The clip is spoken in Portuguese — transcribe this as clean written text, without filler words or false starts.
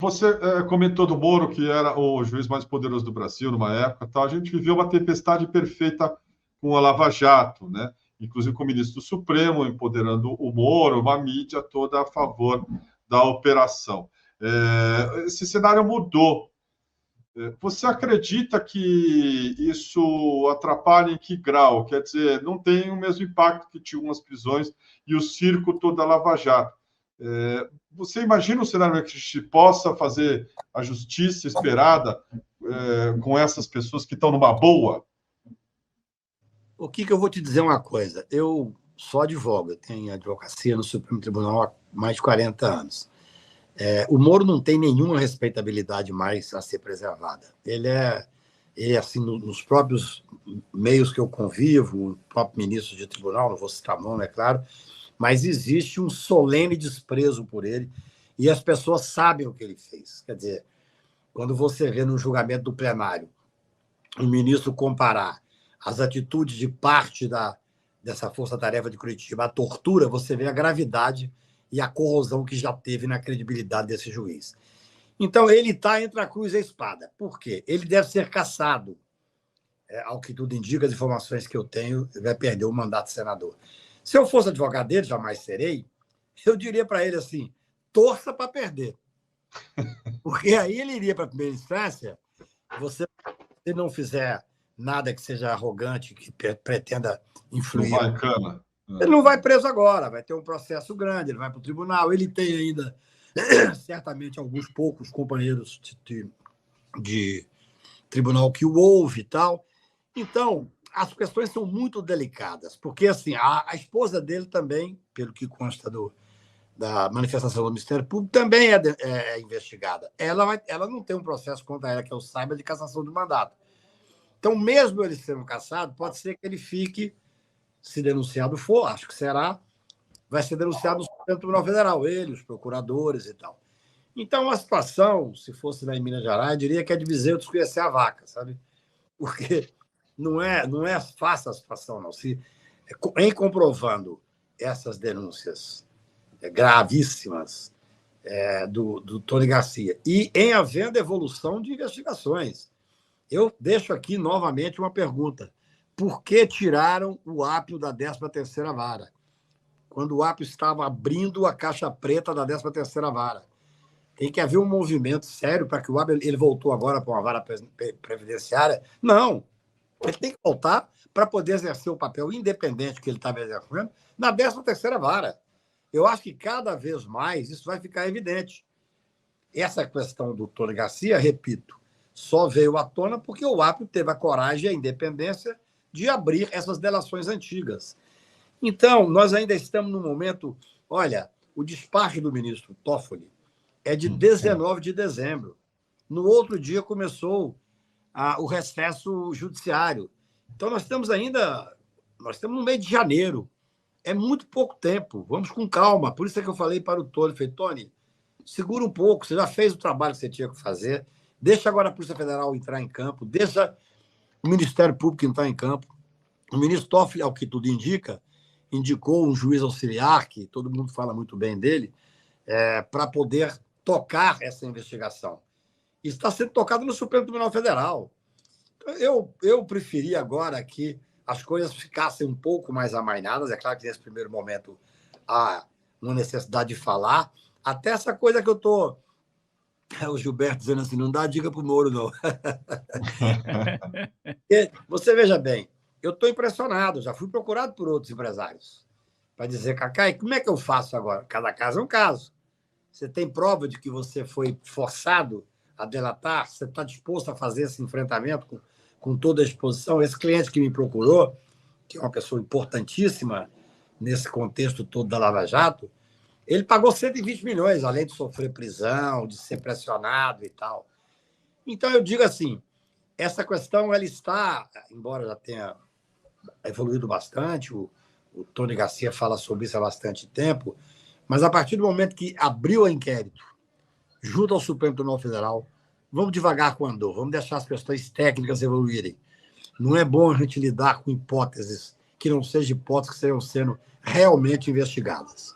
Você comentou do Moro, que era o juiz mais poderoso do Brasil numa época, tal. A gente viveu uma tempestade perfeita com a Lava Jato, né? Inclusive com o ministro do Supremo empoderando o Moro, uma mídia toda a favor da operação. Esse cenário mudou. Você acredita que isso atrapalha em que grau? Quer dizer, não tem o mesmo impacto que tinham as prisões e o circo todo da Lava Jato. Você imagina um cenário em que a gente possa fazer a justiça esperada com essas pessoas que estão numa boa? O que eu vou te dizer uma coisa? Eu sou advogado, eu tenho advocacia no Supremo Tribunal há mais de 40 anos. O Moro não tem nenhuma respeitabilidade mais a ser preservada. Ele assim, nos próprios meios que eu convivo, o próprio ministro de tribunal, não vou citar nome, é claro, mas existe um solene desprezo por ele e as pessoas sabem o que ele fez. Quer dizer, quando você vê no julgamento do plenário o ministro comparar as atitudes de parte dessa força-tarefa de Curitiba à tortura, você vê a gravidade e a corrosão que já teve na credibilidade desse juiz. Então, ele está entre a cruz e a espada. Por quê? Ele deve ser cassado. Ao que tudo indica, as informações que eu tenho, ele vai perder o mandato de senador. Se eu fosse advogado dele, jamais serei, eu diria para ele assim, torça para perder. Porque aí ele iria para a primeira instância, se não fizer nada que seja arrogante, que pretenda influir. Não vai em cana. Ele não vai preso agora, vai ter um processo grande, ele vai para o tribunal, ele tem ainda, certamente, alguns poucos companheiros de tribunal que o ouve e tal. Então, as questões são muito delicadas, porque assim, a esposa dele também, pelo que consta da manifestação do Ministério Público, também é investigada. Ela não tem um processo contra ela, que eu saiba, de cassação de mandato. Então, mesmo ele sendo cassado, pode ser que ele fique, se denunciado for, acho que será, vai ser denunciado no Supremo Tribunal Federal, ele, os procuradores e tal. Então, a situação, se fosse lá em Minas Gerais, eu diria que é de Viseu desconhecer a vaca, sabe? Porque não é fácil a situação, não. Em comprovando essas denúncias gravíssimas do Tony Garcia e em havendo evolução de investigações, eu deixo aqui novamente uma pergunta. Por que tiraram o Apio da 13ª Vara? Quando o Apio estava abrindo a caixa preta da 13ª Vara. Tem que haver um movimento sério para que o Apio... Ele voltou agora para uma vara previdenciária? Não. Ele tem que voltar para poder exercer o papel independente que ele estava exercendo na 13ª Vara. Eu acho que cada vez mais isso vai ficar evidente. Essa questão do Tony Garcia, repito, só veio à tona porque o Apio teve a coragem e a independência de abrir essas delações antigas. Então, nós ainda estamos no momento... Olha, o despacho do ministro Toffoli é de 19 de dezembro. No outro dia começou o recesso judiciário. Então, nós estamos no meio de janeiro. É muito pouco tempo. Vamos com calma. Por isso é que eu falei para o Tony, falei, Tony, segura um pouco, você já fez o trabalho que você tinha que fazer, deixa agora a Polícia Federal entrar em campo, deixa o Ministério Público entrar em campo. O ministro Toffoli, ao que tudo indica, indicou um juiz auxiliar, que todo mundo fala muito bem dele, para poder tocar essa investigação. Isso está sendo tocado no Supremo Tribunal Federal. Eu preferia agora que as coisas ficassem um pouco mais amainadas. É claro que nesse primeiro momento há uma necessidade de falar. Até essa coisa que eu estou... O Gilberto dizendo assim, não dá dica para o Moro, não. Você veja bem, eu estou impressionado, já fui procurado por outros empresários para dizer, Cacá, como é que eu faço agora? Cada caso é um caso. Você tem prova de que você foi forçado a delatar? Você está disposto a fazer esse enfrentamento com toda a exposição? Esse cliente que me procurou, que é uma pessoa importantíssima nesse contexto todo da Lava Jato, ele pagou 120 milhões, além de sofrer prisão, de ser pressionado e tal. Então, eu digo assim, essa questão ela está, embora já tenha evoluído bastante, o Tony Garcia fala sobre isso há bastante tempo, mas a partir do momento que abriu o inquérito, junto ao Supremo Tribunal Federal, vamos devagar com o andor, vamos deixar as questões técnicas evoluírem. Não é bom a gente lidar com hipóteses que não sejam hipóteses que estejam sendo realmente investigadas.